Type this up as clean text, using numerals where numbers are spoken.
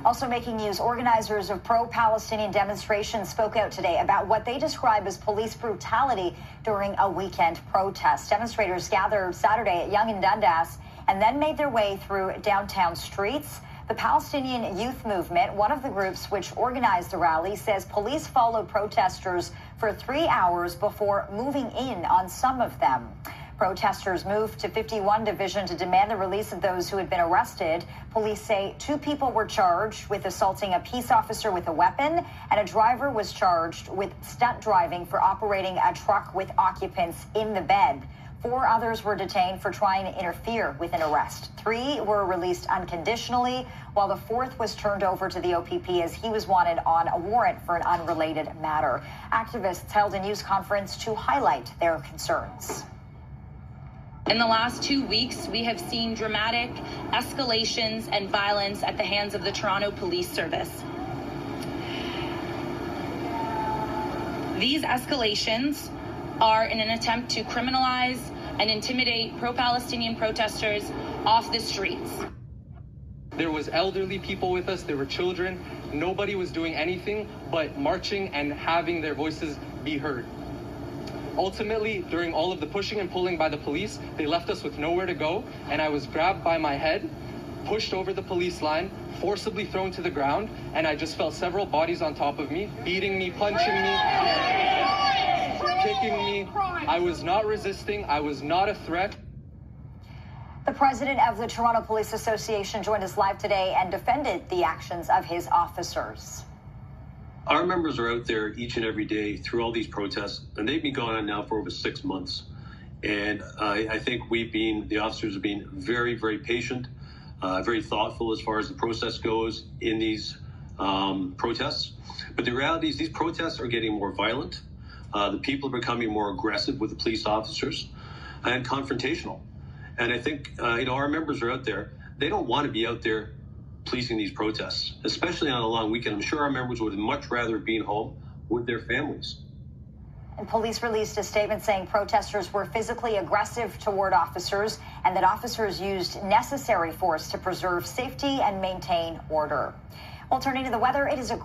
Also making news, organizers of pro-Palestinian demonstrations spoke out today about what they describe as police brutality during a weekend protest. Demonstrators gathered Saturday at Yonge and Dundas and then made their way through downtown streets. The Palestinian Youth Movement, one of the groups which organized the rally, says police followed protesters for 3 hours before moving in on some of them. Protesters moved to 51 Division to demand the release of those who had been arrested. Police say 2 people were charged with assaulting a peace officer with a weapon, and a driver was charged with stunt driving for operating a truck with occupants in the bed. 4 others were detained for trying to interfere with an arrest. 3 were released unconditionally, while the 4th was turned over to the OPP as he was wanted on a warrant for an unrelated matter. Activists held a news conference to highlight their concerns. In the last 2 weeks, we have seen dramatic escalations and violence at the hands of the Toronto Police Service. These escalations are in an attempt to criminalize and intimidate pro-Palestinian protesters off the streets. There was elderly people with us, there were children. Nobody was doing anything but marching and having their voices be heard. Ultimately, during all of the pushing and pulling by the police, they left us with nowhere to go, and I was grabbed by my head, pushed over the police line, forcibly thrown to the ground, and I just felt several bodies on top of me, beating me, punching me, kicking me. I was not resisting. I was not a threat. The president of the Toronto Police Association joined us live today and defended the actions of his officers. Our members are out there each and every day through all these protests, and they've been going on now for over 6 months. And I think the officers have been very, very patient, very thoughtful as far as the process goes in these protests. But the reality is these protests are getting more violent. The people are becoming more aggressive with the police officers and confrontational. And I think, our members are out there. They don't want to be out there policing these protests, especially on a long weekend. I'm sure our members would much rather be home with their families. And police released a statement saying protesters were physically aggressive toward officers and that officers used necessary force to preserve safety and maintain order. Well, turning to the weather, it is a